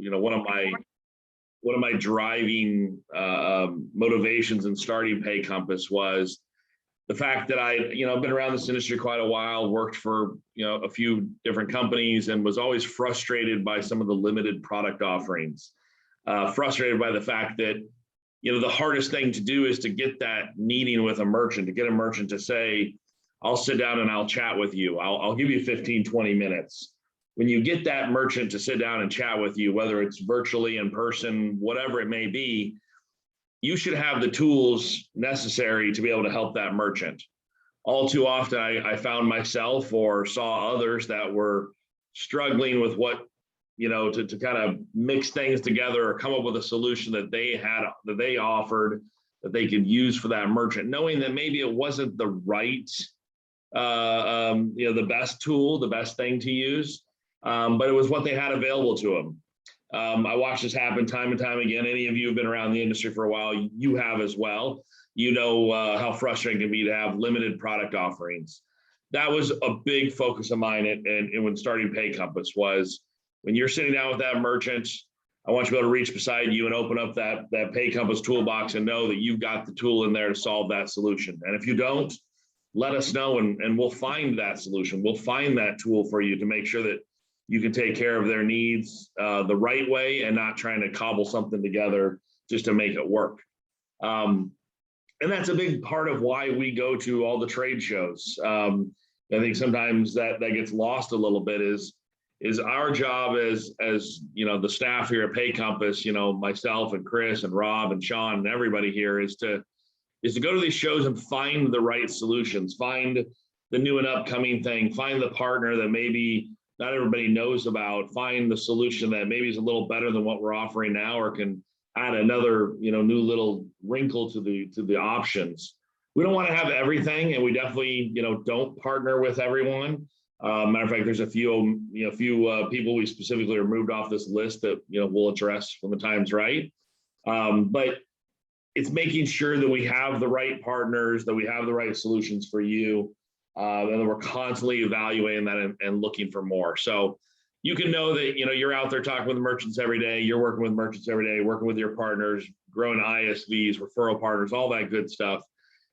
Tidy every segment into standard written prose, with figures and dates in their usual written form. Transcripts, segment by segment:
one of my driving motivations in starting PayCompass was the fact that I've been around this industry quite a while, worked for a few different companies, and was always frustrated by some of the limited product offerings. Frustrated by the fact that the hardest thing to do is to get that meeting with a merchant, to get a merchant to say, I'll sit down and I'll chat with you. I'll give you 15, 20 minutes. When you get that merchant to sit down and chat with you, whether it's virtually, in person, whatever it may be, you should have the tools necessary to be able to help that merchant. All too often, I found myself or saw others that were struggling with what, to kind of mix things together or come up with a solution that they offered that they could use for that merchant, knowing that maybe it wasn't the right, the best tool, the best thing to use, but it was what they had available to them. I watched this happen time and time again. Any of you who've been around the industry for a while, you have as well. How frustrating it can be to have limited product offerings. That was a big focus of mine and when starting PayCompass was, when you're sitting down with that merchant, I want you to be able to reach beside you and open up that PayCompass toolbox and know that you've got the tool in there to solve that solution. And if you don't, let us know and we'll find that solution. We'll find that tool for you to make sure that you can take care of their needs the right way and not trying to cobble something together just to make it work. And that's a big part of why we go to all the trade shows. I think sometimes that gets lost a little bit is our job as the staff here at PayCompass, myself and Chris and Rob and Sean and everybody here is to go to these shows and find the right solutions, find the new and upcoming thing, find the partner that maybe not everybody knows about, find the solution that maybe is a little better than what we're offering now or can add another new little wrinkle to the options. We don't want to have everything, and we definitely don't partner with everyone. Matter of fact, there's a few people we specifically removed off this list that we'll address when the time's right. But it's making sure that we have the right partners, that we have the right solutions for you, and that we're constantly evaluating that and looking for more. So you can know that you're out there talking with merchants every day, you're working with merchants every day, working with your partners, growing ISVs, referral partners, all that good stuff,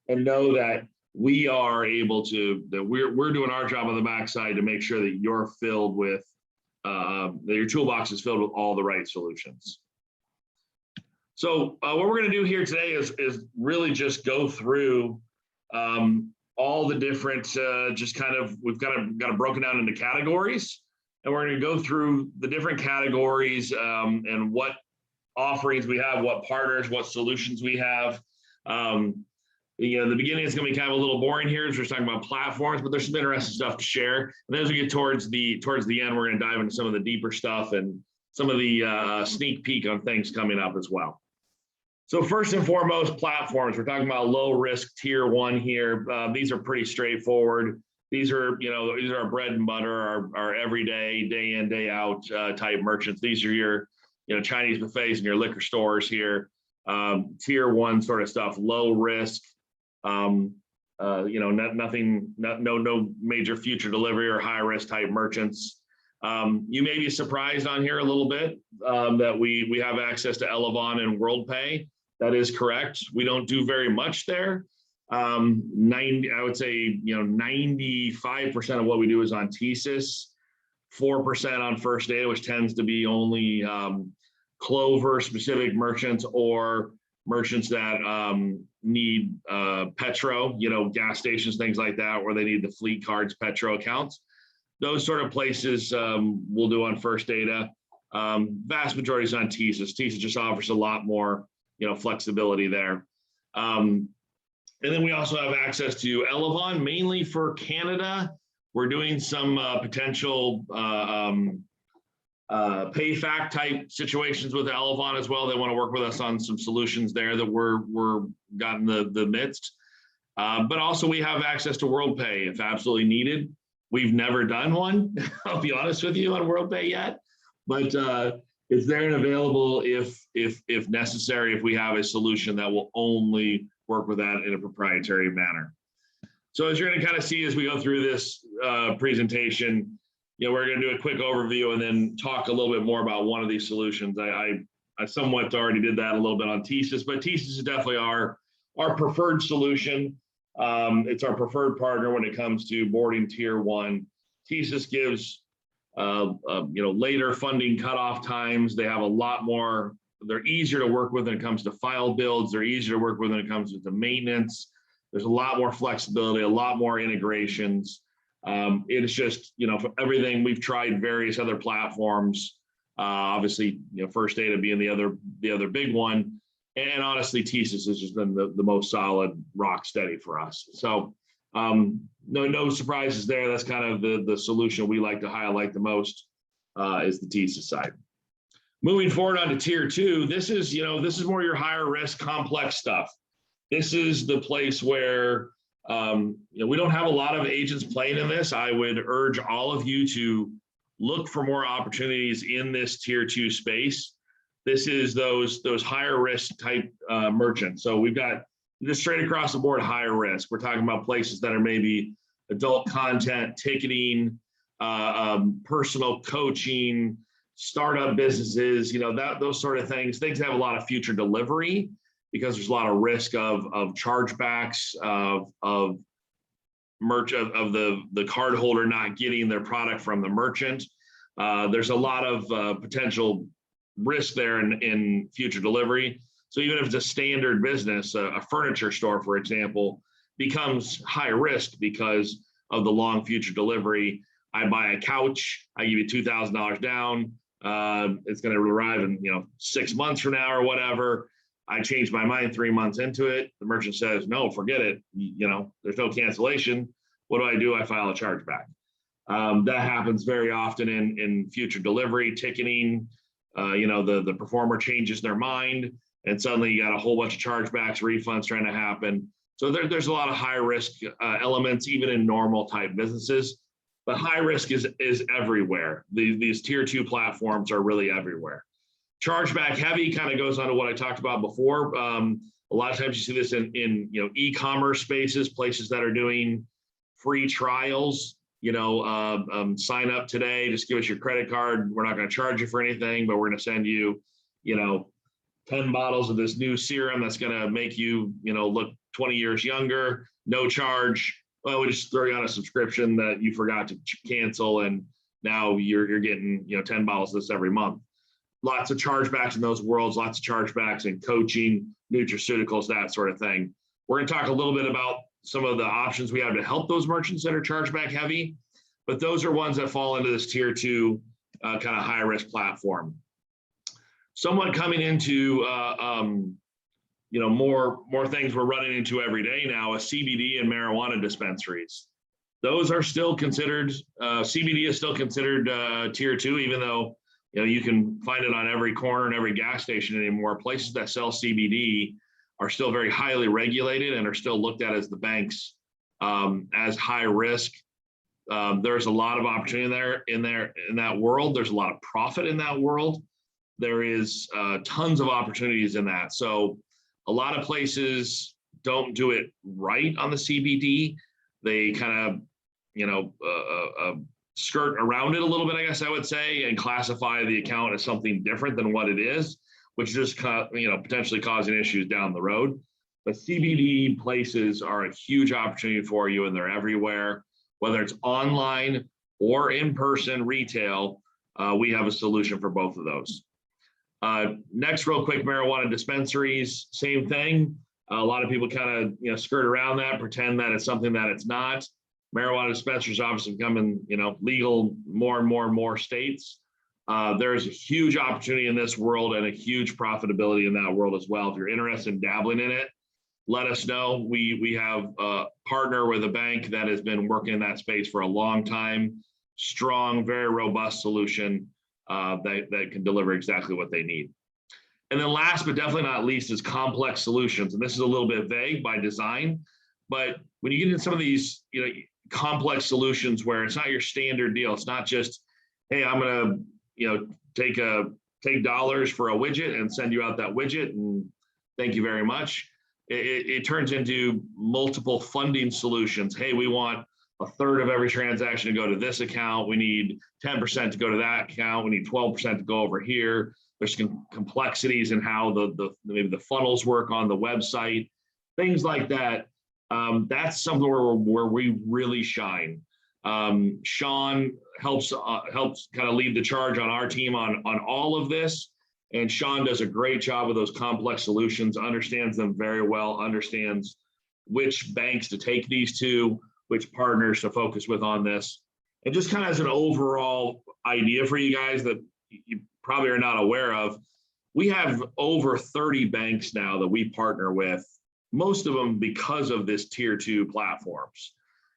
and know that we are able to, that we're doing our job on the backside to make sure that you're filled with, that your toolbox is filled with all the right solutions. So what we're going to do here today is really just go through all the different, we've got it broken down into categories, and we're going to go through the different categories and what offerings we have, what partners, what solutions we have. The beginning is going to be kind of a little boring here as we're talking about platforms, but there's some interesting stuff to share. And as we get towards the end, we're going to dive into some of the deeper stuff and some of the sneak peek on things coming up as well. So first and foremost, platforms. We're talking about low risk tier 1 here. These are pretty straightforward. These are our bread and butter, our everyday, day in, day out type merchants. These are your Chinese buffets and your liquor stores here. Tier 1 sort of stuff, low risk. Nothing, no major future delivery or high risk type merchants. You may be surprised on here a little bit that we have access to Elevon and WorldPay. That is correct. We don't do very much there. I would say 95% of what we do is on TSYS, 4% on First Data, which tends to be only Clover specific merchants or merchants that need Petro, gas stations, things like that, where they need the fleet cards, Petro accounts. Those sort of places we'll do on First Data. Vast majority is on TSYS. TSYS just offers a lot more, flexibility there. And then we also have access to Elevon, mainly for Canada. We're doing some potential PayFac type situations with Elevon as well. They want to work with us on some solutions there that we're got in the midst. But also we have access to WorldPay if absolutely needed. We've never done one, I'll be honest with you, on WorldPay yet, but it's there and available if necessary, if we have a solution that will only work with that in a proprietary manner. So as you're going to kind of see as we go through this presentation, we're going to do a quick overview and then talk a little bit more about one of these solutions. I somewhat already did that a little bit on TSYS, but TSYS is definitely our preferred solution. It's our preferred partner when it comes to boarding tier one. TSYS gives later funding cutoff times. They have a lot more. They're easier to work with when it comes to file builds. They're easier to work with when it comes to the maintenance. There's a lot more flexibility, a lot more integrations. It's just, for everything, we've tried various other platforms. Obviously, First Data being the other big one. And honestly, TSYS has just been the most solid, rock steady for us. So no surprises there. That's kind of the solution we like to highlight the most is the TSYS side. Moving forward on to tier two, this is more your higher risk, complex stuff. This is the place where we don't have a lot of agents playing in this. I would urge all of you to look for more opportunities in this tier two space. This is those higher risk type merchants. So we've got just straight across the board higher risk. We're talking about places that are maybe adult content, ticketing, personal coaching, startup businesses, those sort of things that have a lot of future delivery because there's a lot of risk of chargebacks, of the cardholder not getting their product from the merchant. There's a lot of potential risk there in future delivery. So even if it's a standard business, a furniture store, for example, becomes high risk because of the long future delivery. I buy a couch, I give you $2,000 down. It's going to arrive in 6 months from now or whatever. I change my mind 3 months into it. The merchant says, no, forget it. There's no cancellation. What do? I file a chargeback. That happens very often in future delivery, ticketing. The performer changes their mind and suddenly you got a whole bunch of chargebacks, refunds trying to happen. So there's a lot of high risk elements, even in normal type businesses. But high risk is everywhere. These tier two platforms are really everywhere. Chargeback heavy kind of goes on to what I talked about before. A lot of times you see this in e-commerce spaces, places that are doing free trials. Sign up today, just give us your credit card. We're not going to charge you for anything, but we're going to send you, 10 bottles of this new serum that's going to make you, look 20 years younger, no charge. Well, we just throw you on a subscription that you forgot to cancel, and now you're getting 10 bottles of this every month. Lots of chargebacks in those worlds, lots of chargebacks in coaching, nutraceuticals, that sort of thing. We're going to talk a little bit about some of the options we have to help those merchants that are chargeback heavy, but those are ones that fall into this tier two kind of high risk platform. Somewhat coming into more things we're running into every day now is CBD and marijuana dispensaries. Those are still considered, CBD is still considered tier two, even though you can find it on every corner and every gas station anymore. Places that sell CBD are still very highly regulated and are still looked at as the banks as high risk. There's a lot of opportunity in that world. There's a lot of profit in that world. There is tons of opportunities in that. So a lot of places don't do it right on the CBD. They kind of, skirt around it a little bit, I guess I would say, and classify the account as something different than what it is, which just potentially causing issues down the road. But CBD places are a huge opportunity for you, and they're everywhere, whether it's online or in-person retail. We have a solution for both of those. Next, real quick, marijuana dispensaries, same thing. A lot of people kind of skirt around that, pretend that it's something that it's not. Marijuana dispensaries obviously becoming legal more and more states. There's a huge opportunity in this world and a huge profitability in that world as well. If you're interested in dabbling in it, let us know. We have a partner with a bank that has been working in that space for a long time. Strong, very robust solution that can deliver exactly what they need. And then last but definitely not least is complex solutions. And this is a little bit vague by design, but when you get into some of these complex solutions where it's not your standard deal, it's not just, hey, I'm going to take dollars for a widget and send you out that widget and thank you very much. It turns into multiple funding solutions. Hey, we want a third of every transaction to go to this account. We need 10% to go to that account. We need 12% to go over here. There's complexities in how maybe the funnels work on the website, things like that. That's something where we really shine. Sean helps kind of lead the charge on our team on all of this. And Sean does a great job with those complex solutions, understands them very well, understands which banks to take these to, which partners to focus with on this. And just kind of as an overall idea for you guys that you probably are not aware of, we have over 30 banks now that we partner with, most of them because of this tier 2 platforms.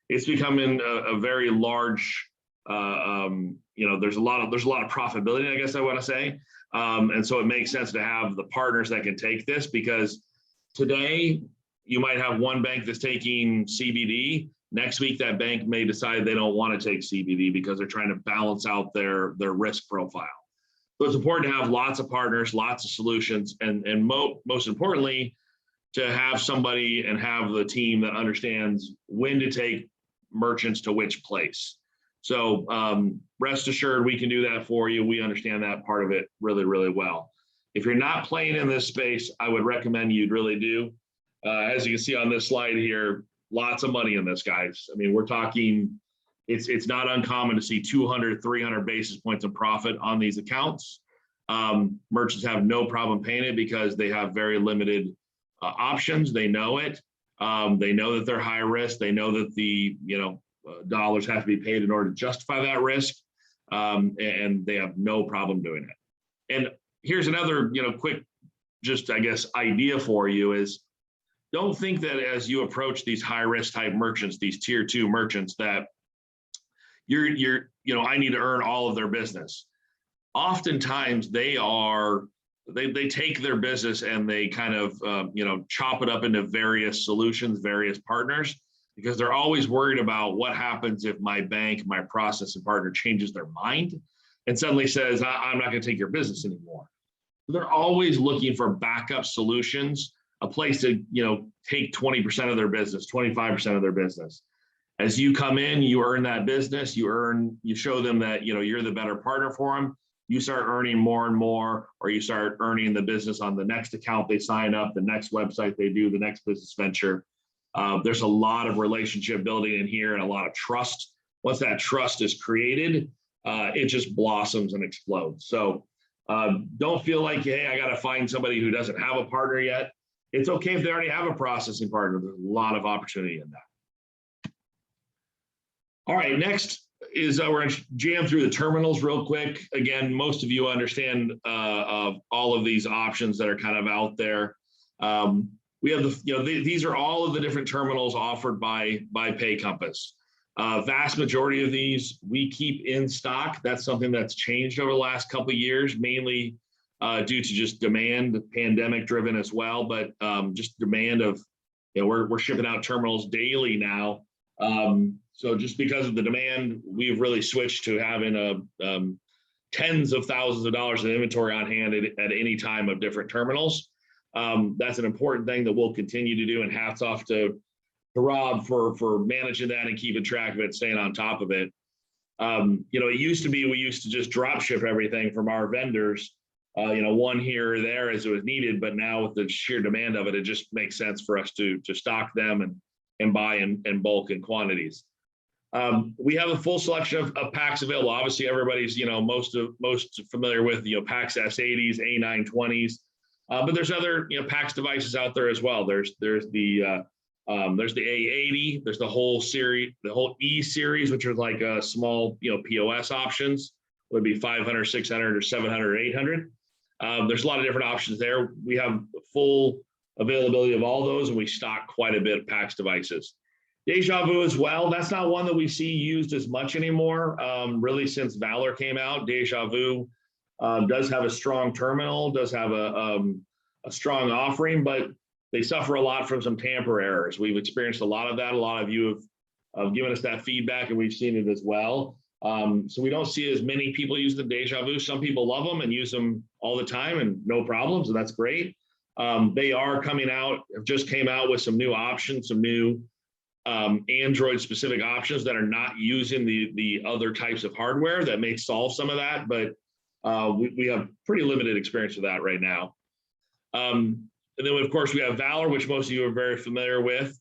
It's becoming a very large, there's a lot of profitability, I guess I want to say. And so it makes sense to have the partners that can take this, because today you might have one bank that's taking CBD. Next week, that bank may decide they don't want to take CBD because they're trying to balance out their risk profile. So it's important to have lots of partners, lots of solutions, and most importantly, to have somebody and have the team that understands when to take merchants to which place. So rest assured, we can do that for you. We understand that part of it really, really well. If you're not playing in this space, I would recommend you'd really do. As you can see on this slide here, lots of money in this, guys. I mean, we're talking, it's not uncommon to see 200, 300 basis points of profit on these accounts. Merchants have no problem paying it because they have very limited options. They know it. They know that they're high risk. They know that the dollars have to be paid in order to justify that risk, and they have no problem doing it. And here's another quick, just I guess, idea for you is, don't think that as you approach these high risk type merchants, these tier 2 merchants, that I need to earn all of their business. Oftentimes they take their business and they kind of chop it up into various solutions, various partners, because they're always worried about what happens if my bank, my processing partner changes their mind and suddenly says, I'm not going to take your business anymore. They're always looking for backup solutions, a place to take 20% of their business, 25% of their business. As you come in, you earn that business, you show them that you're the better partner for them. You start earning more and more, or you start earning the business on the next account they sign up, the next website they do, the next business venture. There's a lot of relationship building in here and a lot of trust. Once that trust is created, it just blossoms and explodes. So don't feel like, hey, I got to find somebody who doesn't have a partner yet. It's okay if they already have a processing partner. There's a lot of opportunity in that. All right, next is we're going to jam through the terminals real quick. Again, most of you understand all of these options that are kind of out there. We have these are all of the different terminals offered by PayCompass. Vast majority of these we keep in stock. That's something that's changed over the last couple of years, mainly due to just demand, pandemic driven as well, but just demand of, we're shipping out terminals daily now. So just because of the demand, we've really switched to having tens of thousands of dollars of inventory on hand at any time of different terminals. That's an important thing that we'll continue to do, and hats off to Rob for managing that and keeping track of it, staying on top of it. It used to be, we used to just drop ship everything from our vendors, one here or there as it was needed, but now with the sheer demand of it, it just makes sense for us to stock them and buy in bulk and quantities. We have a full selection of packs available. Obviously, everybody's most familiar with PAX S80s, A920s, but there's other PAX devices out there as well. There's the A80, there's the whole series, the whole E series, which are like small POS options, would be 500, 600, or 700, or 800. There's a lot of different options there. We have full availability of all those, and we stock quite a bit of PAX devices. Deja Vu as well. That's not one that we see used as much anymore. Really, since Valor came out, Deja Vu does have a strong terminal, does have a strong offering, but they suffer a lot from some tamper errors. We've experienced a lot of that. A lot of you have given us that feedback, and we've seen it as well. So we don't see as many people use the Deja Vu. Some people love them and use them all the time and no problems, and that's great. They are coming out, just came out with some new options, some new Android specific options that are not using the other types of hardware that may solve some of that, but we have pretty limited experience with that right now. And then of course we have Valor, which most of you are very familiar with.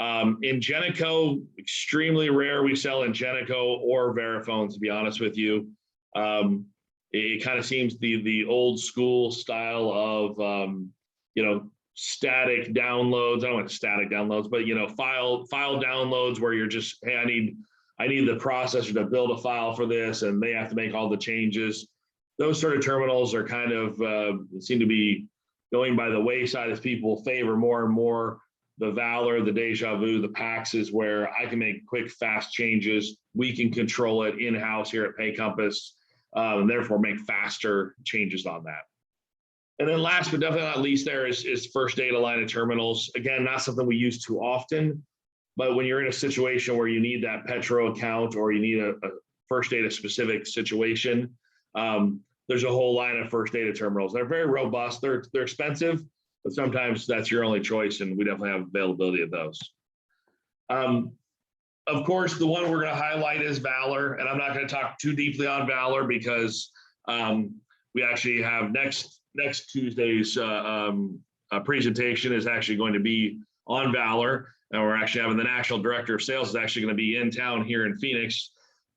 Ingenico, extremely rare we sell Ingenico or Verifone, to be honest with you. It kind of seems the old school style of static downloads. I don't want static downloads, but file downloads where you're just, hey, I need the processor to build a file for this, and they have to make all the changes. Those sort of terminals are kind of seem to be going by the wayside as people favor more and more the Valor, the Deja Vu, the Paxes, where I can make quick, fast changes. We can control it in-house here at PayCompass, and therefore make faster changes on that. And then last but definitely not least there is First Data line of terminals. Again, not something we use too often, but when you're in a situation where you need that Petro account or you need a First Data specific situation, there's a whole line of First Data terminals. They're very robust. They're expensive, but sometimes that's your only choice, and we definitely have availability of those. Of course, the one we're going to highlight is Valor, and I'm not going to talk too deeply on Valor because we actually have next Tuesday's presentation is actually going to be on Valor, and we're actually having the National Director of Sales is actually going to be in town here in Phoenix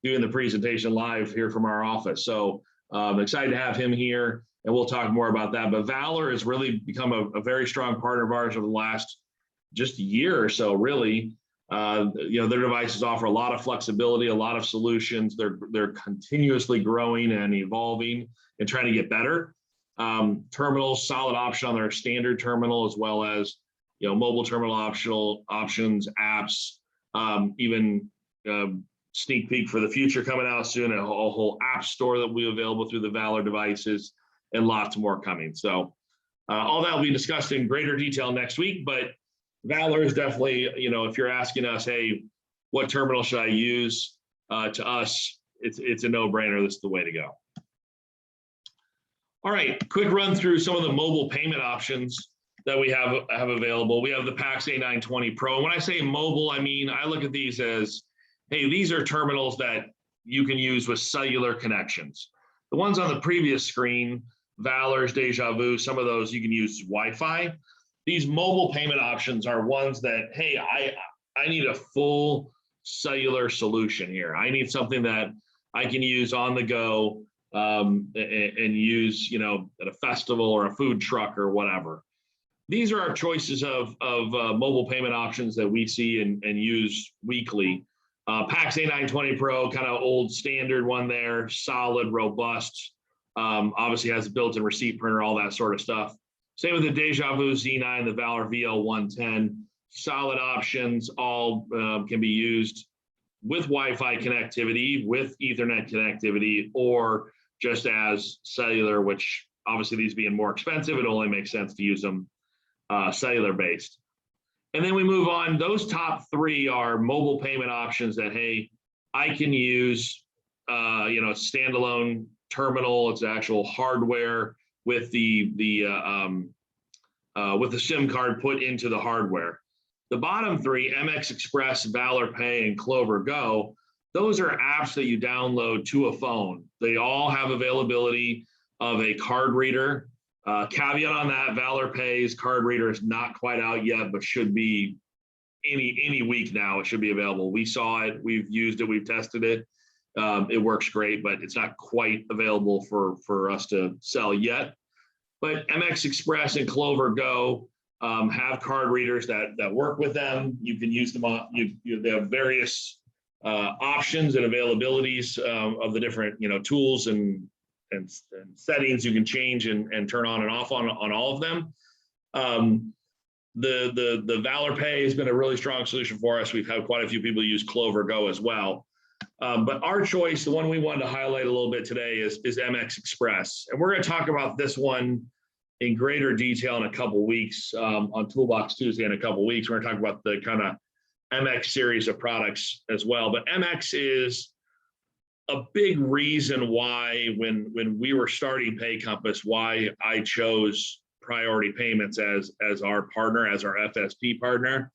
doing the presentation live here from our office. So I'm excited to have him here, and we'll talk more about that. But Valor has really become a very strong partner of ours over the last just year or so, really. Their devices offer a lot of flexibility, a lot of solutions. They're continuously growing and evolving and trying to get better. Terminals, solid option on their standard terminal, as well as mobile terminal options, apps, even sneak peek for the future coming out soon, a whole app store that will be available through the Valor devices, and lots more coming. So all that will be discussed in greater detail next week, but Valor is definitely, if you're asking us, hey, what terminal should I use, to us, it's a no-brainer. This is the way to go. All right, quick run through some of the mobile payment options that we have available. We have the Pax A920 Pro. And when I say mobile, I look at these as, hey, these are terminals that you can use with cellular connections. The ones on the previous screen, Valor's, Deja Vu, some of those you can use Wi-Fi. These mobile payment options are ones that, hey, I need a full cellular solution here. I need something that I can use on the go and use, at a festival or a food truck or whatever. These are our choices of mobile payment options that we see and use weekly. Pax A920 Pro, kind of old standard one there, solid, robust, obviously has a built-in receipt printer, all that sort of stuff. Same with the Deja Vu Z9, the Valor VL110, solid options, all can be used with Wi-Fi connectivity, with Ethernet connectivity, or just as cellular, which obviously these being more expensive, it only makes sense to use them cellular based. And then we move on. Those top three are mobile payment options that, hey, I can use, standalone terminal. It's actual hardware with the SIM card put into the hardware. The bottom three, MX Express, Valor Pay, and Clover Go, those are apps that you download to a phone. They all have availability of a card reader. Caveat on that, Valor Pay's card reader is not quite out yet, but should be any week now. It should be available. We saw it, we've used it, we've tested it. It works great, but it's not quite available for us to sell yet. But MX Express and Clover Go have card readers that work with them. You can use them on. They have various options and availabilities of the different tools and settings you can change and turn on and off on all of them. The Valor Pay has been a really strong solution for us. We've had quite a few people use Clover Go as well. But our choice, the one we wanted to highlight a little bit today is MX Express. And we're going to talk about this one in greater detail in a couple weeks on Toolbox Tuesday in a couple weeks. We're going to talk about the kind of MX series of products as well. But MX is a big reason why when we were starting PayCompass, why I chose Priority Payments as our partner, as our FSP partner.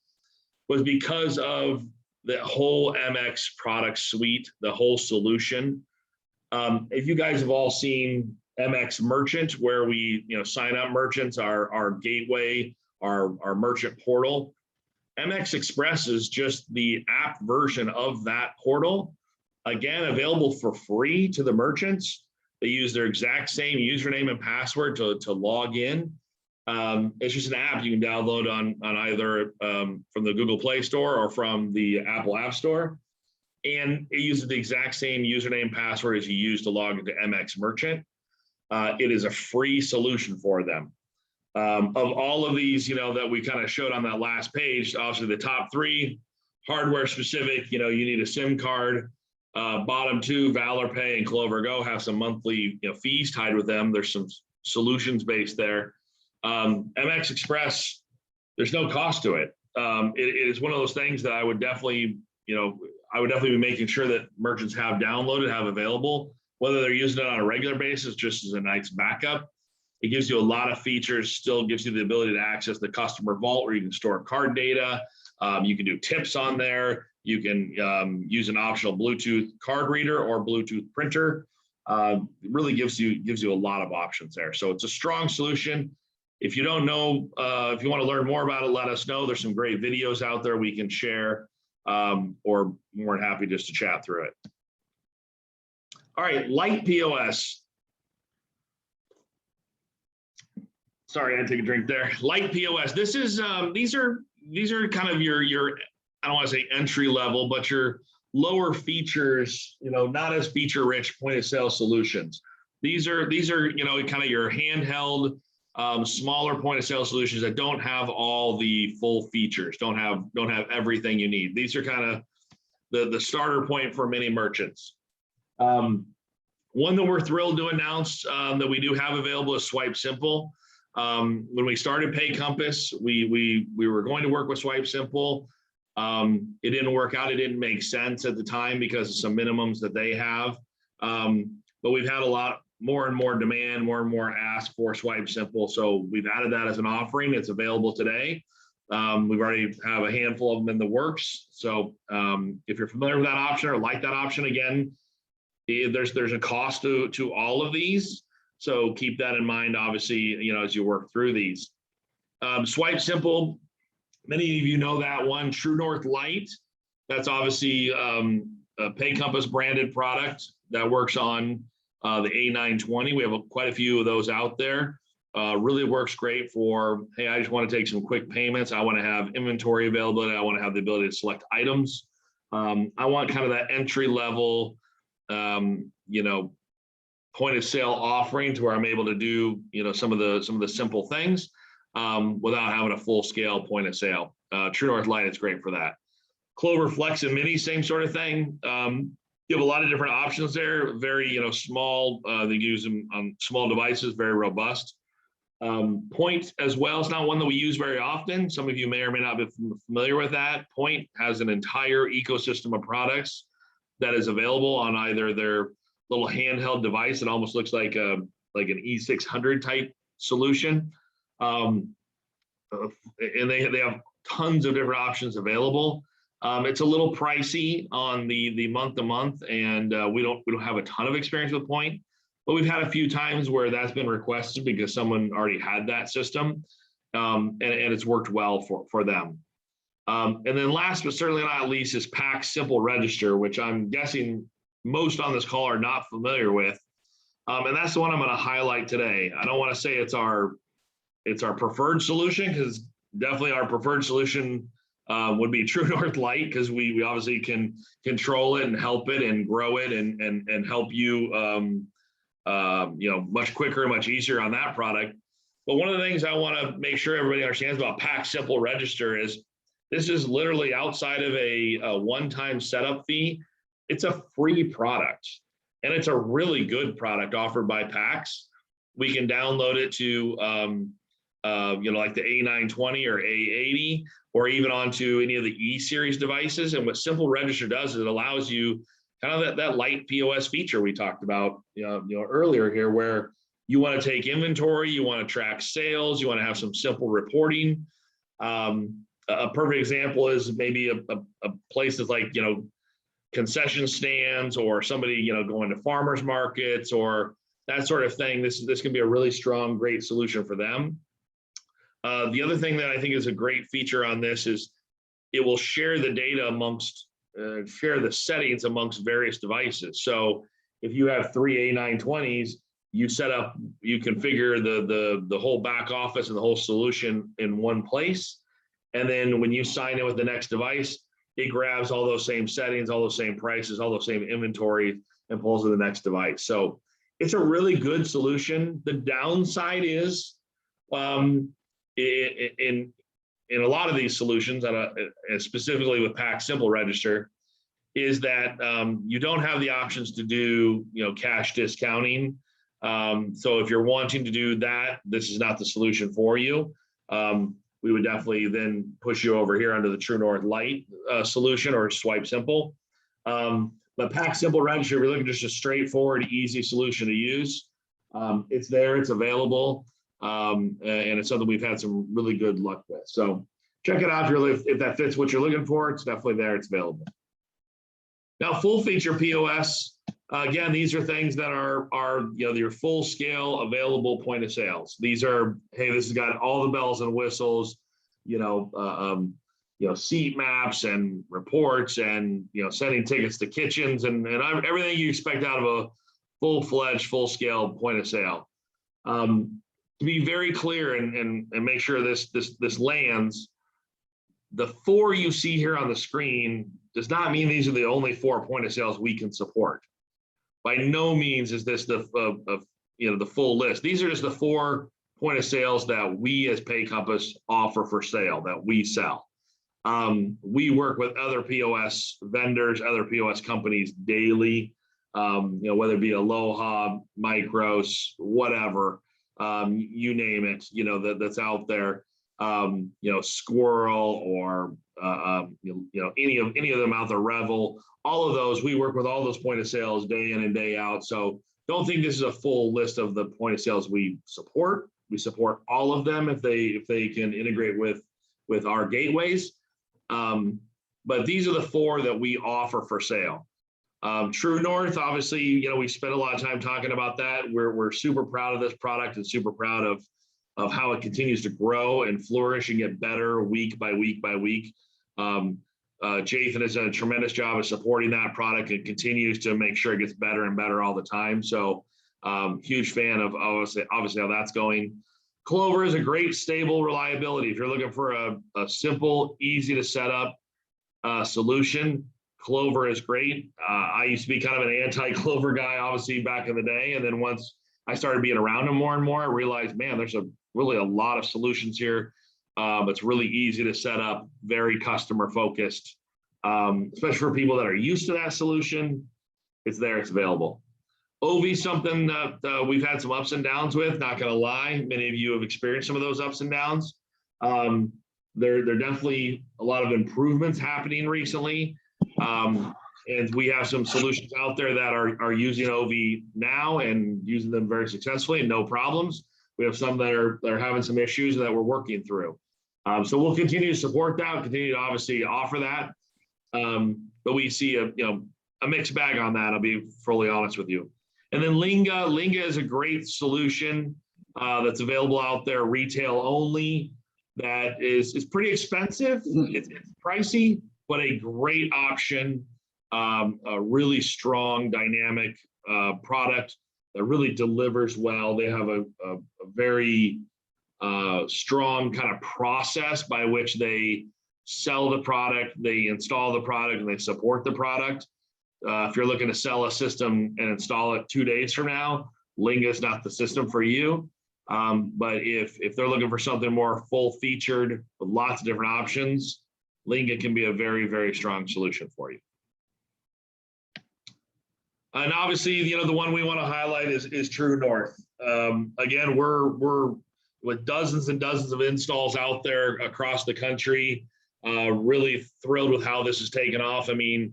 was because of the whole MX product suite, the whole solution. If you guys have all seen MX Merchant, where we sign up merchants, our gateway, our merchant portal, MX Express is just the app version of that portal. Again, available for free to the merchants. They use their exact same username and password to log in. It's just an app you can download on either from the Google Play Store or from the Apple App Store. And it uses the exact same username and password as you use to log into MX Merchant. It is a free solution for them. Of all of these, that we kind of showed on that last page, obviously the top three, hardware specific, you need a SIM card. Bottom two, Valor Pay and Clover Go, have some monthly fees tied with them. There's some solutions based there. MX Express, there's no cost to it. It is one of those things that I would definitely be making sure that merchants have downloaded, have available, whether they're using it on a regular basis, just as a nice backup. It gives you a lot of features, still gives you the ability to access the customer vault where you can store card data. You can do tips on there. You can use an optional Bluetooth card reader or Bluetooth printer. It really gives you a lot of options there. So it's a strong solution. If you don't know, if you want to learn more about it, let us know. There's some great videos out there we can share, or more than happy just to chat through it. All right, Light POS. Sorry, I had to take a drink there. Light POS. This is these are kind of your I don't want to say entry level, but your lower features, not as feature rich point of sale solutions. These are kind of your handheld, smaller point of sale solutions that don't have all the full features, don't have everything you need. These are kind of the starter point for many merchants. One that we're thrilled to announce that we do have available is Swipe Simple. When we started PayCompass, we were going to work with Swipe Simple. It didn't work out. It didn't make sense at the time because of some minimums that they have. But we've had a lot more and more demand, more and more ask for Swipe Simple. So we've added that as an offering. It's available today. We've already have a handful of them in the works. So if you're familiar with that option or like that option, again, there's a cost to all of these. So keep that in mind, obviously, as you work through these. Swipe Simple, many of you know that one. True North Lite, that's obviously a PayCompass branded product that works on the A920. We have quite a few of those out there. Really works great for, hey, I just want to take some quick payments. I want to have inventory availability. I want to have the ability to select items. I want kind of that entry level, point of sale offering to where I'm able to do, some of the simple things without having a full scale point of sale. True North Lite is great for that. Clover Flex and Mini, same sort of thing. You have a lot of different options there. Very, small. They use them on small devices. Very robust. Point as well. It's not one that we use very often. Some of you may or may not be familiar with that. Point has an entire ecosystem of products that is available on either their little handheld device. It almost looks like an E600 type solution. And they have tons of different options available. It's a little pricey on the month to month, and we don't have a ton of experience with Point, but we've had a few times where that's been requested because someone already had that system, and it's worked well for them. And then last but certainly not least is PAX Simple Register, which I'm guessing most on this call are not familiar with. And that's the one I'm going to highlight today. I don't want to say it's our preferred solution, because definitely our preferred solution would be True North Lite, because we obviously can control it and help it and grow it and help you much quicker and much easier on that product. But one of the things I want to make sure everybody understands about PAX Simple Register is this is literally outside of a one-time setup fee. It's a free product, and it's a really good product offered by PAX. We can download it to, like the A920 or A80, or even onto any of the E-series devices. And what Simple Register does is it allows you kind of that light POS feature we talked about earlier here, where you want to take inventory, you want to track sales, you want to have some simple reporting. A perfect example is maybe a places like, concession stands, or somebody, going to farmers markets or that sort of thing. This can be a really strong, great solution for them. The other thing that I think is a great feature on this is it will share the data amongst, share the settings amongst various devices. So if you have three A920s, you configure the whole back office and the whole solution in one place. And then when you sign in with the next device, it grabs all those same settings, all those same prices, all those same inventory, and pulls to the next device. So it's a really good solution. The downside is, in a lot of these solutions, and specifically with Pack Simple Register, is that you don't have the options to do cash discounting. So if you're wanting to do that, this is not the solution for you. We would definitely then push you over here under the True North Lite solution or Swipe Simple. But Pack Simple Register, if you're looking just a straightforward, easy solution to use, it's there, it's available, and it's something we've had some really good luck with. So check it out if that fits what you're looking for. It's definitely there, it's available. Now, full feature POS. Again, these are things that are your full scale available point of sales. These are, hey, this has got all the bells and whistles, seat maps and reports and sending tickets to kitchens and everything you expect out of a full-fledged, full-scale point of sale. To be very clear and make sure this lands, the 4 you see here on the screen does not mean these are the only 4 point of sales we can support. By no means is this the full list. These are just the 4 point of sales that we as PayCompass offer for sale, that we sell. We work with other POS vendors, other POS companies daily, whether it be Aloha, Micros, whatever, you name it, that's out there, Squirrel or any of them out there, Revel. All of those, we work with all those point of sales day in and day out. So don't think this is a full list of the point of sales we support. We support all of them if they can integrate with our gateways. But these are the 4 that we offer for sale. True North, obviously, we spent a lot of time talking about that. We're super proud of this product and super proud of how it continues to grow and flourish and get better week by week by week. Jathan has done a tremendous job of supporting that product and continues to make sure it gets better and better all the time. So huge fan of obviously how that's going. Clover is a great, stable reliability. If you're looking for a simple, easy to set up solution, Clover is great. I used to be kind of an anti-Clover guy, obviously, back in the day. And then once I started being around them more and more, I realized, man, there's really a lot of solutions here. It's really easy to set up, very customer focused, especially for people that are used to that solution. It's there, it's available. OV, something that we've had some ups and downs with, not gonna lie. Many of you have experienced some of those ups and downs. There are definitely a lot of improvements happening recently. And we have some solutions out there that are using OV now and using them very successfully, no problems. We have some that are having some issues that we're working through. So we'll continue to support that, continue to obviously offer that. But we see a mixed bag on that, I'll be fully honest with you. And then Linga is a great solution that's available out there, retail only, that is pretty expensive. It's pricey, but a great option, a really strong, dynamic product that really delivers well. They have a very strong kind of process by which they sell the product, they install the product, and they support the product. If you're looking to sell a system and install it 2 days from now, Linga is not the system for you. But if they're looking for something more full featured with lots of different options, Linga can be a very, very strong solution for you. And obviously, the one we want to highlight is True North. Again, we're with dozens and dozens of installs out there across the country. Really thrilled with how this has taken off. I mean,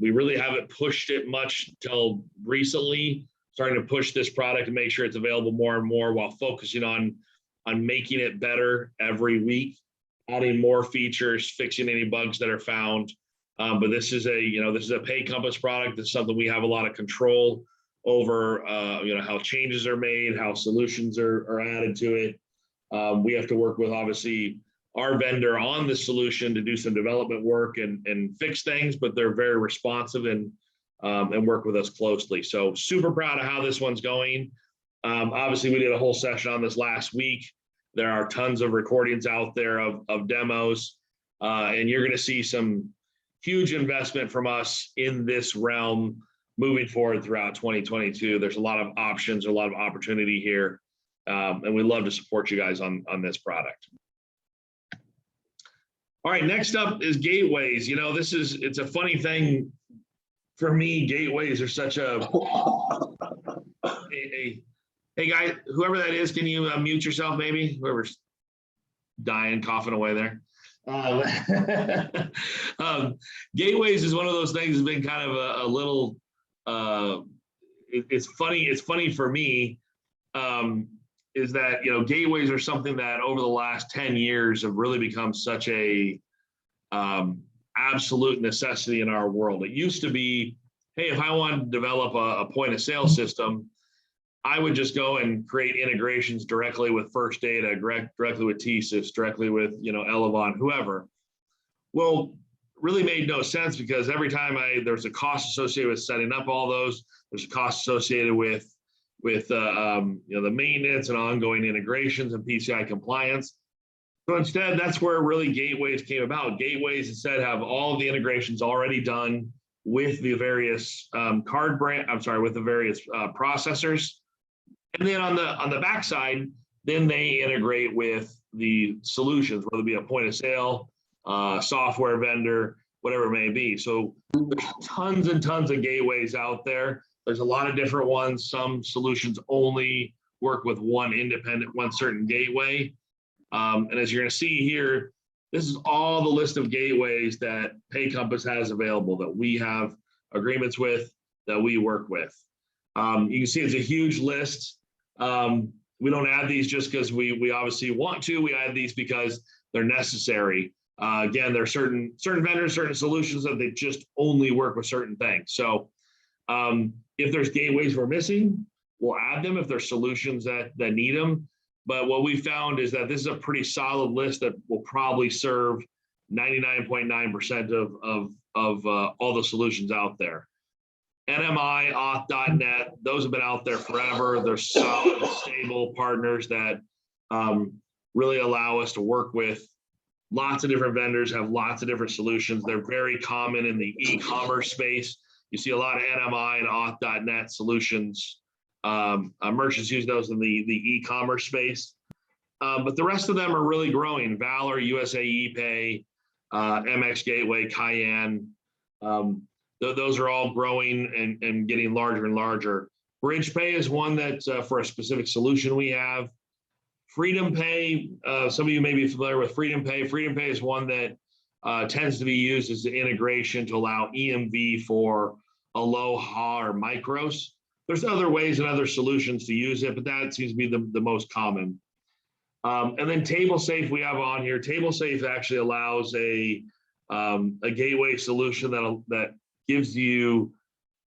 we really haven't pushed it much till recently, starting to push this product and make sure it's available more and more while focusing on making it better every week. adding more features, fixing any bugs that are found. But this is a PayCompass product. It's something we have a lot of control over, how changes are made, how solutions are added to it. We have to work with, obviously, our vendor on the solution to do some development work and fix things, but they're very responsive and work with us closely. So super proud of how this one's going. Obviously, we did a whole session on this last week. There are tons of recordings out there of demos, and you're going to see some huge investment from us in this realm moving forward throughout 2022. There's a lot of options, a lot of opportunity here, and we'd love to support you guys on this product. All right, next up is gateways. It's a funny thing for me. Gateways are such a hey guys, whoever that is, can you mute yourself maybe? Whoever's dying, coughing away there. Gateways is one of those things that's been kind of a little, it's funny for me, is that, gateways are something that over the last 10 years have really become such a absolute necessity in our world. It used to be, hey, if I wanted to develop a point of sale system, I would just go and create integrations directly with First Data, directly with TSYS, directly with, Elevon, whoever. Well, really made no sense, because every time there's a cost associated with setting up all those. There's a cost associated with the maintenance and ongoing integrations and PCI compliance. So instead, that's where really gateways came about. Gateways instead have all of the integrations already done with the various with the various processors. And then on the backside, then they integrate with the solutions, whether it be a point of sale, software vendor, whatever it may be. So there's tons and tons of gateways out there. There's a lot of different ones. Some solutions only work with one certain gateway. And as you're going to see here, this is all the list of gateways that PayCompass has available, that we have agreements with, that we work with. You can see it's a huge list. We don't add these just because we obviously want to. We add these because they're necessary. Again, there are certain vendors, certain solutions that they just only work with certain things. So if there's gateways we're missing, we'll add them if there's solutions that need them. But what we found is that this is a pretty solid list that will probably serve 99.9% of all the solutions out there. NMI, auth.net, those have been out there forever. They're solid, stable partners that really allow us to work with lots of different vendors, have lots of different solutions. They're very common in the e-commerce space. You see a lot of NMI and auth.net solutions. Merchants use those in the e-commerce space. But the rest of them are really growing. Valor, USA ePay, MX Gateway, Cayenne. Those are all growing and getting larger and larger. BridgePay is one that for a specific solution we have. Freedom Pay, some of you may be familiar with Freedom Pay. Freedom Pay is one that tends to be used as an integration to allow EMV for Aloha or Micros. There's other ways and other solutions to use it, but that seems to be the most common. And then TableSafe we have on here. TableSafe actually allows a gateway solution that gives you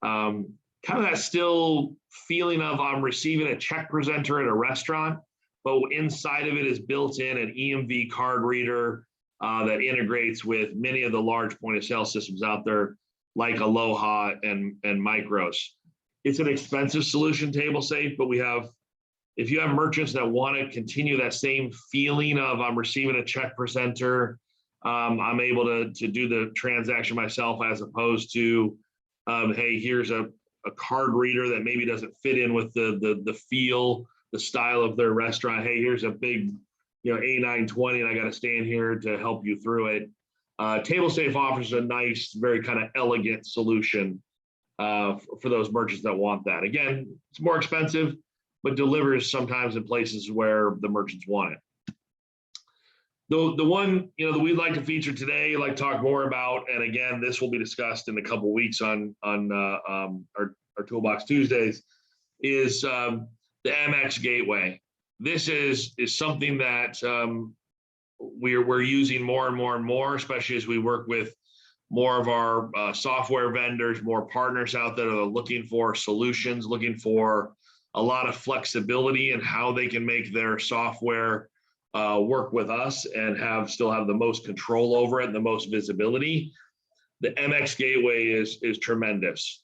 kind of that still feeling of I'm receiving a check presenter at a restaurant, but inside of it is built in an EMV card reader that integrates with many of the large point of sale systems out there, like Aloha and Micros. It's an expensive solution, TableSafe, but if you have merchants that want to continue that same feeling of I'm receiving a check presenter, I'm able to do the transaction myself, as opposed to, hey, here's a card reader that maybe doesn't fit in with the feel, the style of their restaurant. Hey, here's a big, A920, and I got to stand here to help you through it. TableSafe offers a nice, very kind of elegant solution for those merchants that want that. Again, it's more expensive, but delivers sometimes in places where the merchants want it. The one that we'd like to feature today, like talk more about, and again, this will be discussed in a couple of weeks on our Toolbox Tuesdays, is the MX Gateway. This is something that we're using more and more and more, especially as we work with more of our software vendors, more partners out there that are looking for solutions, looking for a lot of flexibility in how they can make their software work with us and still have the most control over it and the most visibility. The MX Gateway is tremendous.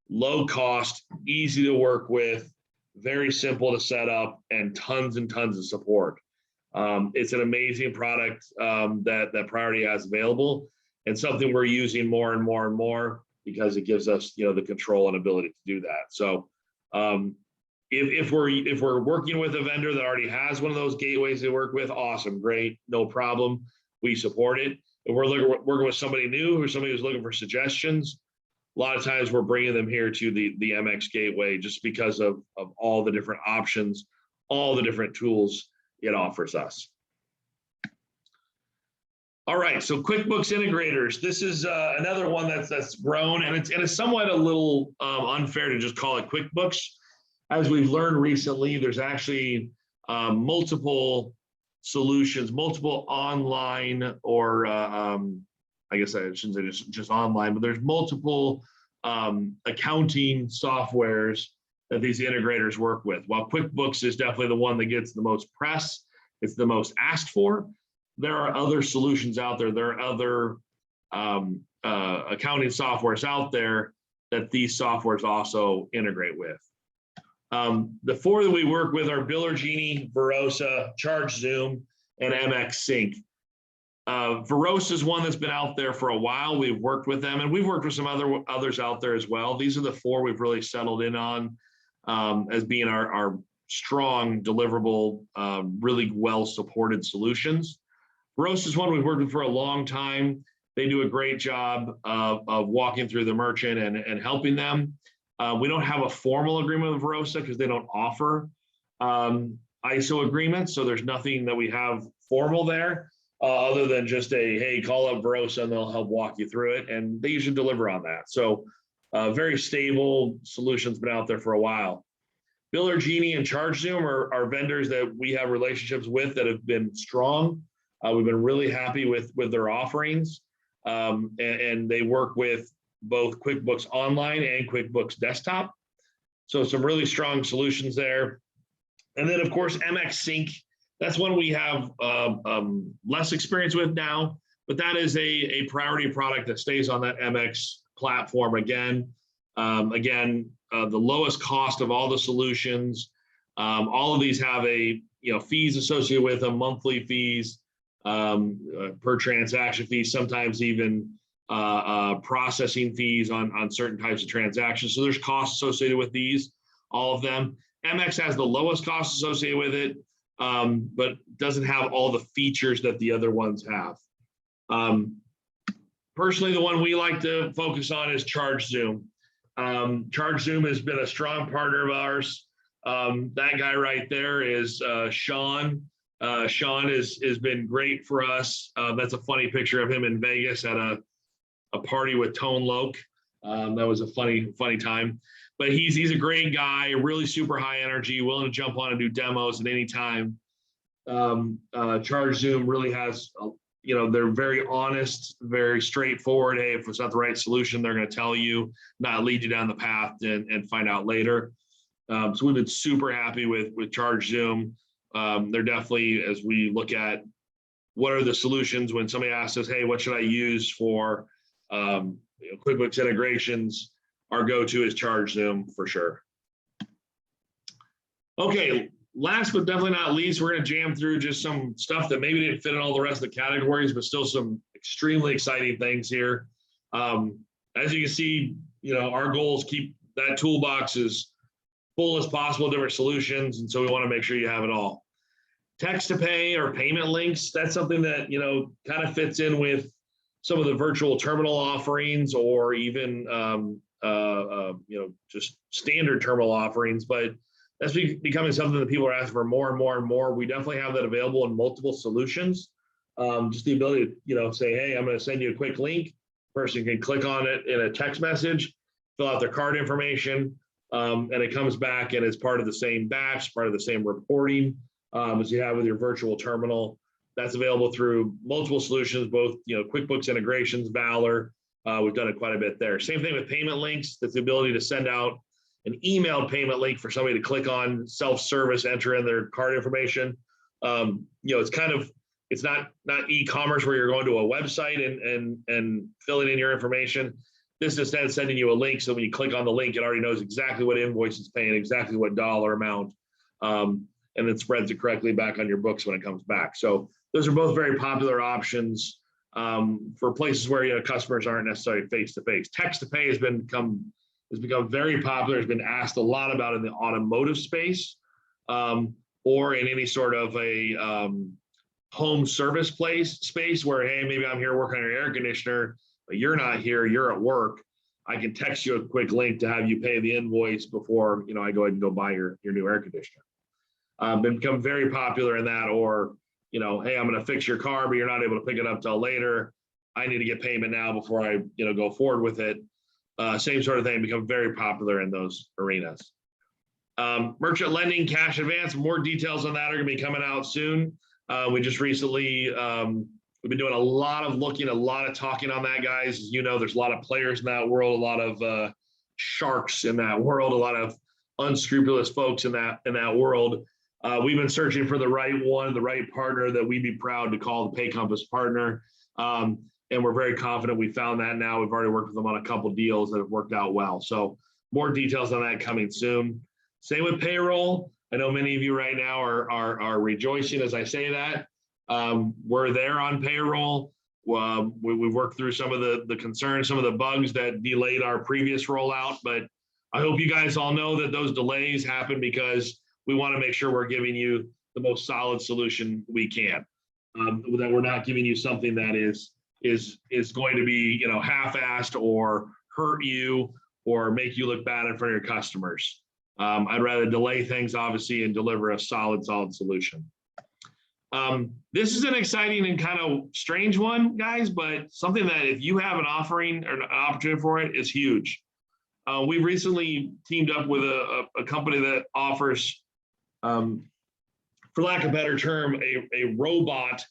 Low cost, easy to work with, very simple to set up, and tons of support. It's an amazing product that Priority has available, and something we're using more and more and more because it gives us, the control and ability to do that. So if we're working with a vendor that already has one of those gateways they work with, awesome, great, no problem. We support it. If we're working with somebody new or somebody who's looking for suggestions, a lot of times we're bringing them here to the MX Gateway just because of all the different options, all the different tools it offers us. All right, so QuickBooks integrators. This is another one that's grown, and it's somewhat a little unfair to just call it QuickBooks. As we've learned recently, there's actually multiple solutions, multiple online, or I guess I shouldn't say just online, but there's multiple accounting softwares that these integrators work with. While QuickBooks is definitely the one that gets the most press, it's the most asked for, there are other solutions out there. There are other accounting softwares out there that these softwares also integrate with. The four that we work with are Biller Genie, Verosa, ChargeZoom, and MX Sync. Verosa is one that's been out there for a while. We've worked with them, and we've worked with some others out there as well. These are the four we've really settled in on as being our strong, deliverable, really well-supported solutions. Verosa is one we've worked with for a long time. They do a great job of walking through the merchant and helping them. We don't have a formal agreement with Verosa because they don't offer ISO agreements, so there's nothing that we have formal there other than just hey, call up Verosa and they'll help walk you through it, and they usually deliver on that. So very stable solutions, been out there for a while. Biller Genie and ChargeZoom are vendors that we have relationships with that have been strong. We've been really happy with their offerings, and they work with both QuickBooks Online and QuickBooks Desktop. So some really strong solutions there. And then, of course, MX Sync. That's one we have less experience with now, but that is a Priority product that stays on that MX platform again. The lowest cost of all the solutions. All of these have fees associated with them, monthly fees, per transaction fees, sometimes even processing fees on certain types of transactions. So there's costs associated with these, all of them. MX has the lowest cost associated with it, but doesn't have all the features that the other ones have. Personally, the one we like to focus on is ChargeZoom. ChargeZoom has been a strong partner of ours. That guy right there is Sean. Sean has been great for us. That's a funny picture of him in Vegas at a party with Tone Loc. That was a funny time. But he's a great guy, really super high energy, willing to jump on and do demos at any time. ChargeZoom really has, they're very honest, very straightforward. Hey, if it's not the right solution, they're going to tell you, not lead you down the path and find out later. So we've been super happy with ChargeZoom. They're definitely, as we look at what are the solutions when somebody asks us, hey, what should I use for QuickBooks integrations, our go-to is ChargeZoom for sure. Okay, last but definitely not least, we're going to jam through just some stuff that maybe didn't fit in all the rest of the categories, but still some extremely exciting things here. As you can see, our goal is keep that toolbox as full as possible, different solutions, and so we want to make sure you have it all. Text to pay or payment links, that's something that kind of fits in with some of the virtual terminal offerings, or even just standard terminal offerings, but that's becoming something that people are asking for more and more and more. We definitely have that available in multiple solutions. Just the ability to say, hey, I'm going to send you a quick link. Person can click on it in a text message, fill out their card information, and it comes back and it's part of the same batch, part of the same reporting as you have with your virtual terminal. That's available through multiple solutions, both QuickBooks integrations, Valor. We've done it quite a bit there. Same thing with payment links. That's the ability to send out an emailed payment link for somebody to click on, self-service, enter in their card information. It's not e-commerce where you're going to a website and filling in your information. This is instead sending you a link, so when you click on the link, it already knows exactly what invoice it's paying, exactly what dollar amount, and then spreads it correctly back on your books when it comes back. So those are both very popular options for places where customers aren't necessarily face-to-face. Text-to-pay has become very popular. Has been asked a lot about in the automotive space, or in any sort of a home service space where, hey, maybe I'm here working on your air conditioner, but you're not here, you're at work. I can text you a quick link to have you pay the invoice before I go ahead and go buy your new air conditioner. Been become very popular in that, or hey, I'm going to fix your car, but you're not able to pick it up till later. I need to get payment now before I go forward with it. Same sort of thing, become very popular in those arenas. Merchant lending, cash advance, more details on that are going to be coming out soon. We just recently, we've been doing a lot of looking, a lot of talking on that, guys. As there's a lot of players in that world, a lot of sharks in that world, a lot of unscrupulous folks in that world. We've been searching for the right one, the right partner that we'd be proud to call the PayCompass partner. And we're very confident we found that now. We've already worked with them on a couple deals that have worked out well. So more details on that coming soon. Same with payroll. I know many of you right now are rejoicing as I say that. We're there on payroll. We've worked through some of the concerns, some of the bugs that delayed our previous rollout, but I hope you guys all know that those delays happen because we want to make sure we're giving you the most solid solution we can. That we're not giving you something that is going to be half-assed or hurt you or make you look bad in front of your customers. I'd rather delay things, obviously, and deliver a solid solution. This is an exciting and kind of strange one, guys, but something that if you have an offering or an opportunity for it, is huge. We recently teamed up with a company that offers, for lack of a better term, a robot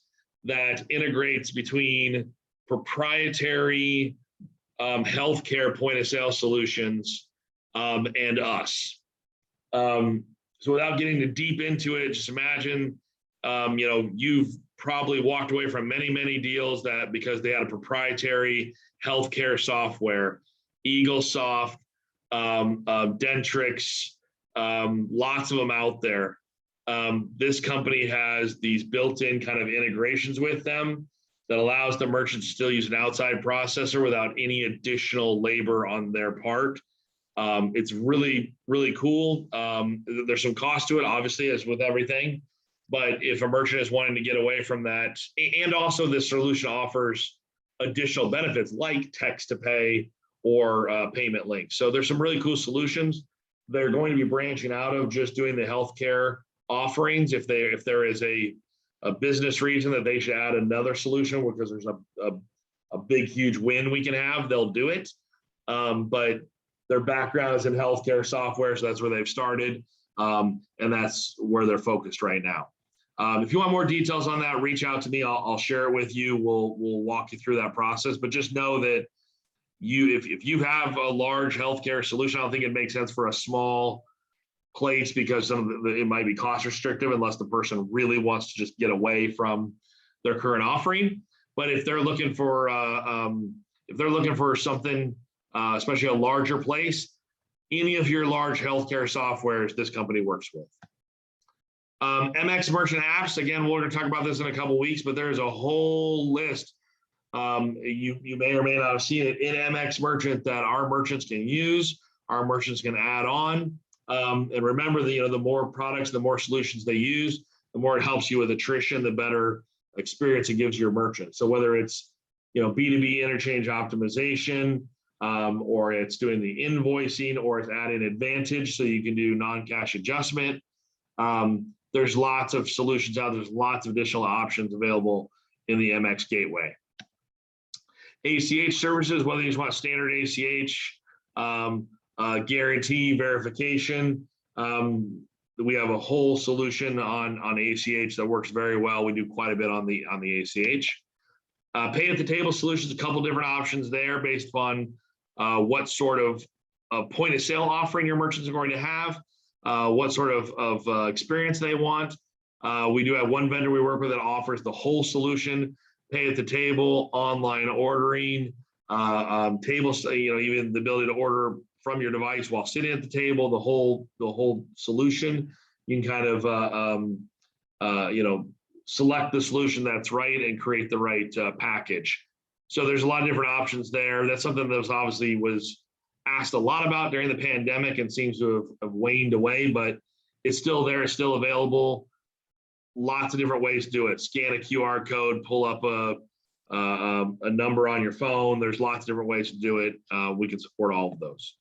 that integrates between proprietary healthcare point of sale solutions and us. So without getting deep into it, just imagine, you've probably walked away from many deals that because they had a proprietary healthcare software, EagleSoft, Dentrix, lots of them out there. This company has these built-in kind of integrations with them that allows the merchant to still use an outside processor without any additional labor on their part. It's really cool. There's some cost to it, obviously, as with everything. But if a merchant is wanting to get away from that, and also this solution offers additional benefits like text to pay or payment links. So there's some really cool solutions. They're going to be branching out of just doing the healthcare offerings. If there is a business reason that they should add another solution because there's a big, huge win we can have, they'll do it. But their background is in healthcare software, so that's where they've started, and that's where they're focused right now. If you want more details on that, reach out to me. I'll share it with you. We'll walk you through that process. But just know that if you have a large healthcare solution, I don't think it makes sense for a small place because it might be cost restrictive unless the person really wants to just get away from their current offering. But if they're looking for something, especially a larger place, any of your large healthcare softwares this company works with. MX Merchant Apps, again, we're going to talk about this in a couple of weeks, but there's a whole list. You may or may not have seen it in MX Merchant that our merchants can use, our merchants can add on. And remember, the more products, the more solutions they use, the more it helps you with attrition, the better experience it gives your merchant. So whether it's B2B interchange optimization, or it's doing the invoicing, or it's adding Advantage so you can do non-cash adjustment. There's lots of solutions out there. There's lots of additional options available in the MX Gateway. ACH services, whether you just want standard ACH, guarantee, verification. The we have a whole solution on ACH that works very well. We do quite a bit on the ACH. Pay at the table solutions, a couple different options there based upon what sort of point of sale offering your merchants are going to have, what sort of experience they want. We do have one vendor we work with that offers the whole solution: pay at the table, online ordering, tables, even the ability to order from your device while sitting at the table. The whole solution. You can kind of select the solution that's right and create the right package. So there's a lot of different options there. That's something that was asked a lot about during the pandemic and seems to have waned away, but it's still there, it's still available. Lots of different ways to do it. Scan a QR code, pull up a number on your phone. There's lots of different ways to do it. We can support all of those.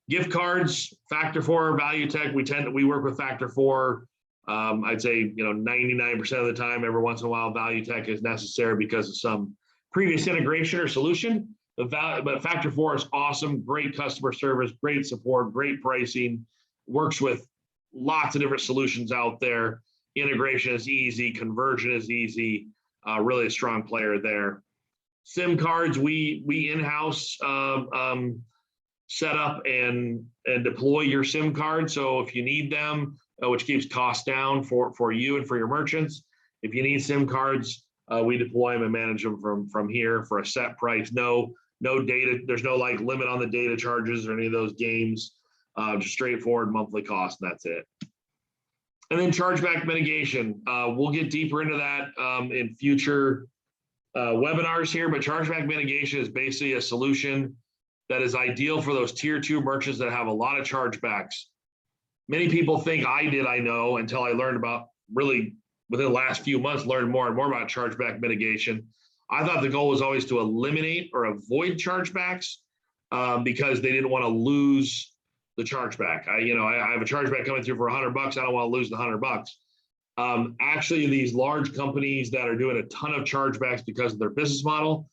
Gift cards, Factor 4, Value Tech. We work with Factor 4. I'd say 99% of the time. Every once in a while, Value Tech is necessary because of some previous integration or solution. But Factor 4 is awesome. Great customer service, great support, great pricing. Works with lots of different solutions out there. Integration is easy. Conversion is easy. Really a strong player there. SIM cards, we in-house set up and deploy your SIM card. So if you need them, which keeps costs down for you and for your merchants. If you need SIM cards, we deploy them and manage them from here for a set price. No data. There's no limit on the data charges or any of those games. Just straightforward monthly cost, and that's it. And then chargeback mitigation. We'll get deeper into that in future webinars here, but chargeback mitigation is basically a solution that is ideal for those tier 2 merchants that have a lot of chargebacks. Many people think I know, until I learned about, really within the last few months, learned more and more about chargeback mitigation. I thought the goal was always to eliminate or avoid chargebacks because they didn't want to lose the chargeback. I have a chargeback coming through for $100. I don't want to lose the $100. Actually, these large companies that are doing a ton of chargebacks because of their business model,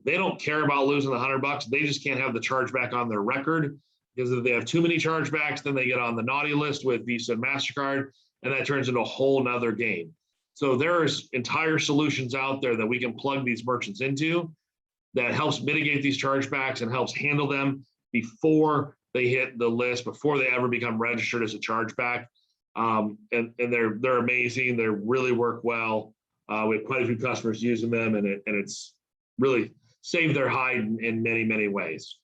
they don't care about losing the $100. They just can't have the chargeback on their record, because if they have too many chargebacks, then they get on the naughty list with Visa and MasterCard, and that turns into a whole nother game. So there's entire solutions out there that we can plug these merchants into that helps mitigate these chargebacks and helps handle them before they hit the list, before they ever become registered as a chargeback. And they're amazing. They really work well. We have quite a few customers using them, and it's really saved their hide in many, many ways.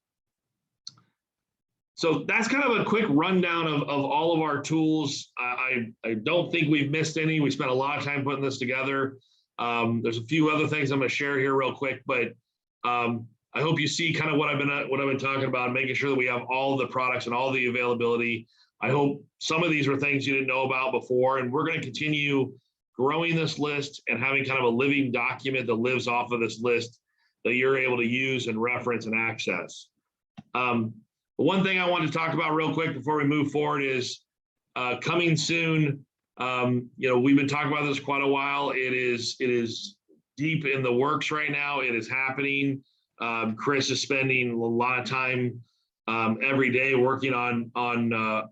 So that's kind of a quick rundown of all of our tools. I don't think we've missed any. We spent a lot of time putting this together. There's a few other things I'm going to share here real quick, but I hope you see kind of what I've been talking about, making sure that we have all the products and all the availability. I hope some of these were things you didn't know about before, and we're going to continue growing this list and having kind of a living document that lives off of this list that you're able to use and reference and access. One thing I wanted to talk about real quick before we move forward is coming soon. We've been talking about this quite a while. It is deep in the works right now. It is happening. Chris is spending a lot of time every day working on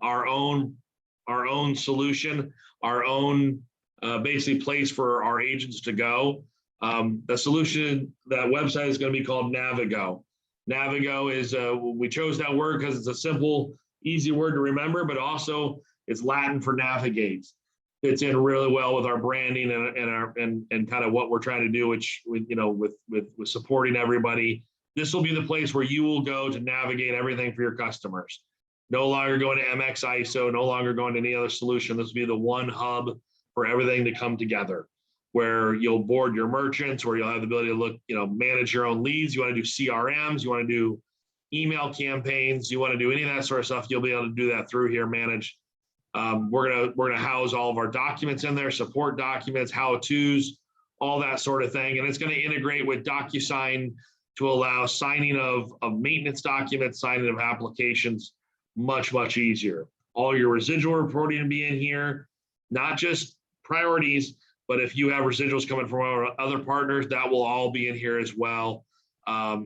our own solution, our own basically place for our agents to go. The solution, that website is going to be called Navigo. Navigo is, we chose that word because it's a simple, easy word to remember, but also it's Latin for navigate. Fits in really well with our branding and kind of what we're trying to do, which with supporting everybody. This will be the place where you will go to navigate everything for your customers. No longer going to MX ISO, no longer going to any other solution. This will be the one hub for everything to come together, where you'll board your merchants, where you'll have the ability to look, manage your own leads. You want to do CRMs, you want to do email campaigns, you want to do any of that sort of stuff. You'll be able to do that through here, manage. We're gonna house all of our documents in there, support documents, how-tos, all that sort of thing. And it's going to integrate with DocuSign to allow signing of maintenance documents, signing of applications much, much easier. All your residual reporting will be in here, not just priorities, but if you have residuals coming from our other partners, that will all be in here as well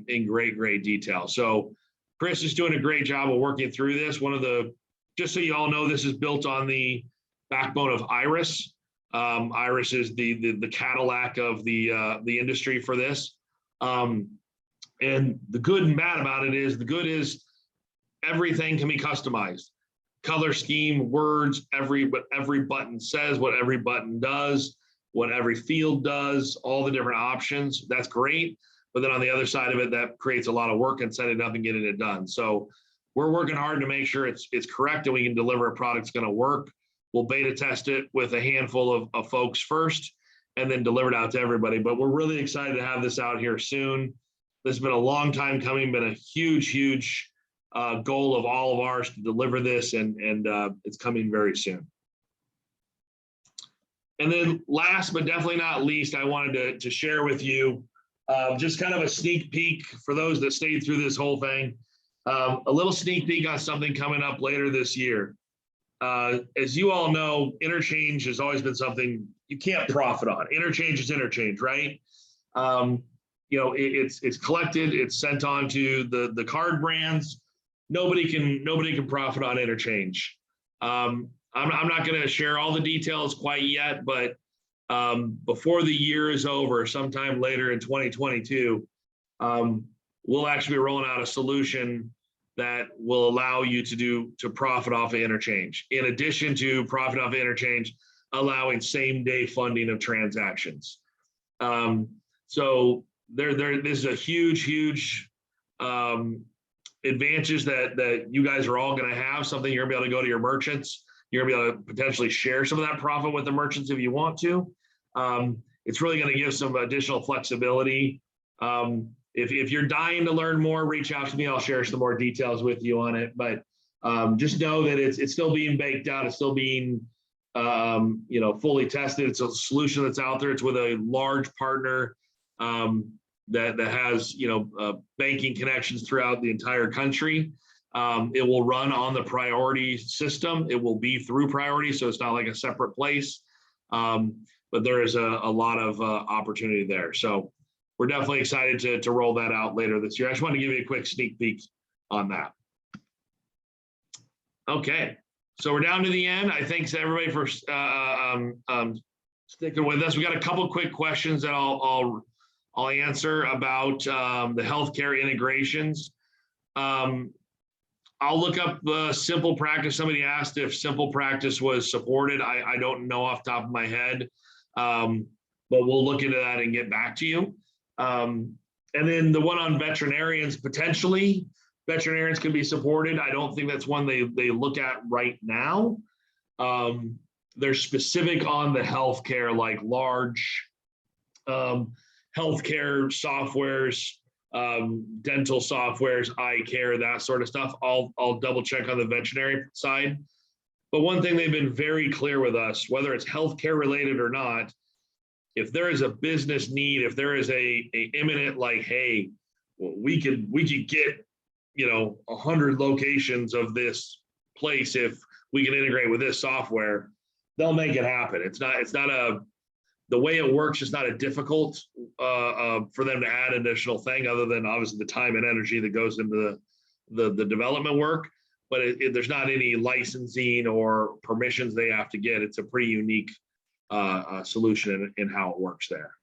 in great, great detail. So Chris is doing a great job of working through this. One of the just so you all know, this is built on the backbone of Iris. Iris is the Cadillac of the industry for this. And the good and bad about it is, the good is everything can be customized. Color scheme, words, what every button says, what every button does, what every field does, all the different options. That's great. But then on the other side of it, that creates a lot of work and setting it up and getting it done. So we're working hard to make sure it's correct and we can deliver a product that's going to work. We'll beta test it with a handful of folks first and then deliver it out to everybody. But we're really excited to have this out here soon. This has been a long time coming, been a huge goal of all of ours to deliver this, and it's coming very soon. And then last but definitely not least, I wanted to share with you just kind of a sneak peek for those that stayed through this whole thing, a little sneak peek on something coming up later this year. As you all know, interchange has always been something you can't profit on. Interchange is interchange, right? You know, it's collected, it's sent on to the card brands. Nobody can profit on interchange. I'm not going to share all the details quite yet, but before the year is over, sometime later in 2022, we'll actually be rolling out a solution that will allow you to profit off of interchange. In addition to profit off of interchange, allowing same-day funding of transactions. So this is a huge advantage that you guys are all going to have. Something you're going to be able to go to your merchants. You're going to be able to potentially share some of that profit with the merchants if you want to. It's really going to give some additional flexibility. If you're dying to learn more, reach out to me. I'll share some more details with you on it. But just know that it's still being baked out. It's still being fully tested. It's a solution that's out there. It's with a large partner that has banking connections throughout the entire country. It will run on the Priority system. It will be through Priority, so it's not like a separate place. But there is a lot of opportunity there. So we're definitely excited to roll that out later this year. I just wanted to give you a quick sneak peek on that. Okay, so we're down to the end. I thank everybody for sticking with us. We got a couple quick questions that I'll answer about the healthcare integrations. I'll look up Simple Practice. Somebody asked if Simple Practice was supported. I don't know off the top of my head, but we'll look into that and get back to you. And then the one on veterinarians, potentially veterinarians can be supported. I don't think that's one they look at right now. They're specific on the healthcare, like large healthcare softwares, dental softwares, eye care, that sort of stuff. I'll double check on the veterinary side. But one thing they've been very clear with us, whether it's healthcare related or not, if there is a business need, if there is a imminent, like, hey, well, we could get 100 locations of this place if we can integrate with this software, they'll make it happen. It's not the way it works is not a difficult for them to add additional thing, other than obviously the time and energy that goes into the development work. But there's not any licensing or permissions they have to get. It's a pretty unique solution in how it works there.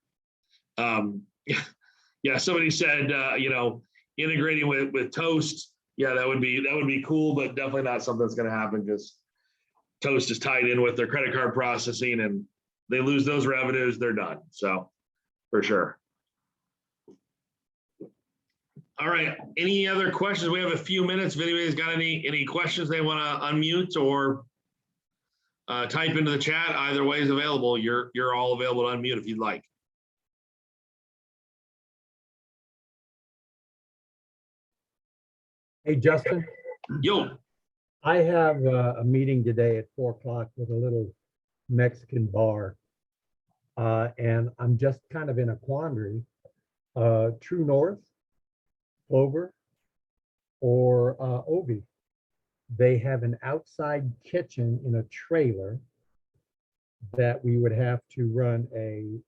Yeah, somebody said integrating with Toast. Yeah, that would be cool, but definitely not something that's going to happen, because Toast is tied in with their credit card processing, and they lose those revenues, they're done. So for sure. All right, any other questions? We have a few minutes. If anybody's got any questions they want to unmute or type into the chat, either way is available. You're all available to unmute if you'd like. Hey, Justin. Yo. I have a meeting today at 4 o'clock with a little Mexican bar. And I'm just kind of in a quandary. True North, Clover, or Ovi. They have an outside kitchen in a trailer that we would have to run a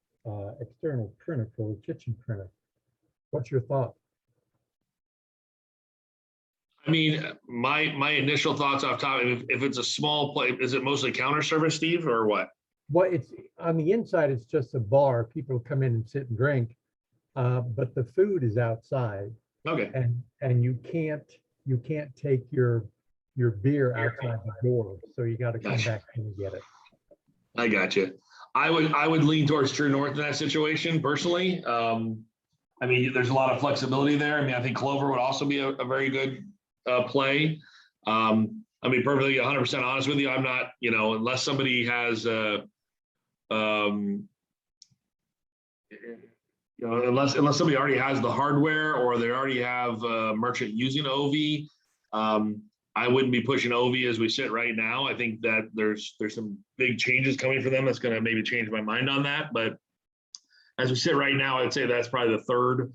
external printer for a kitchen printer. What's your thought? I mean, my initial thoughts off top, if it's a small place, is it mostly counter service, Steve, or what? Well, it's on the inside, it's just a bar. People come in and sit and drink, but the food is outside, Okay, and you can't take your beer outside the door, so you got to come Gotcha. back in and get it. I got you. I would lean towards True North in that situation personally. I mean, there's a lot of flexibility there. I mean, I think Clover would also be a very good play. I mean, perfectly 100% honest with you, I'm not, unless somebody has unless somebody already has the hardware or they already have a merchant using OV, I wouldn't be pushing OV as we sit right now. I think that there's some big changes coming for them that's going to maybe change my mind on that. But as we sit right now, I'd say that's probably the third,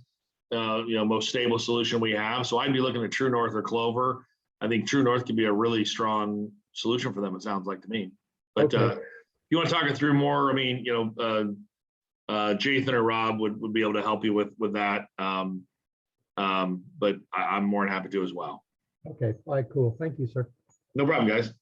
most stable solution we have. So I'd be looking at True North or Clover. I think True North could be a really strong solution for them. It sounds like to me. But Okay. if you want to talk it through more, I mean, Jathan or Rob would be able to help you with that. But I'm more than happy to as well. Okay. All right. Cool. Thank you, sir. No problem, guys.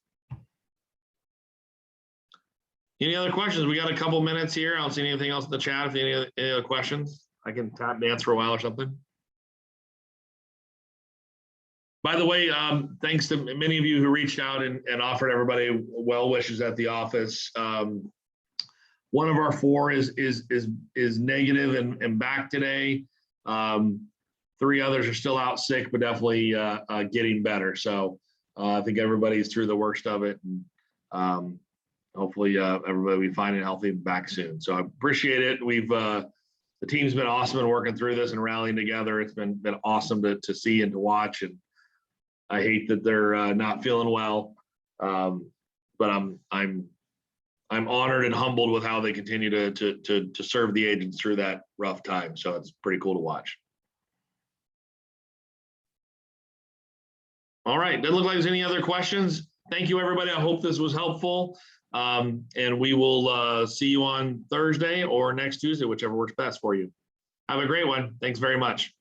Any other questions? We got a couple minutes here. I don't see anything else in the chat. If any other questions, I can tap dance for a while or something. By the way, thanks to many of you who reached out and offered everybody well wishes at the office. One of our 4 is negative and back today. 3 others are still out sick, but definitely getting better. So I think everybody's through the worst of it, and hopefully everybody will be fine and healthy back soon. So I appreciate it. We've the team's been awesome in working through this and rallying together. It's been awesome to see and to watch. And I hate that they're not feeling well, but I'm honored and humbled with how they continue to serve the agents through that rough time. So it's pretty cool to watch. All right, doesn't look like there's any other questions. Thank you, everybody. I hope this was helpful. And we will see you on Thursday or next Tuesday, whichever works best for you. Have a great one. Thanks very much.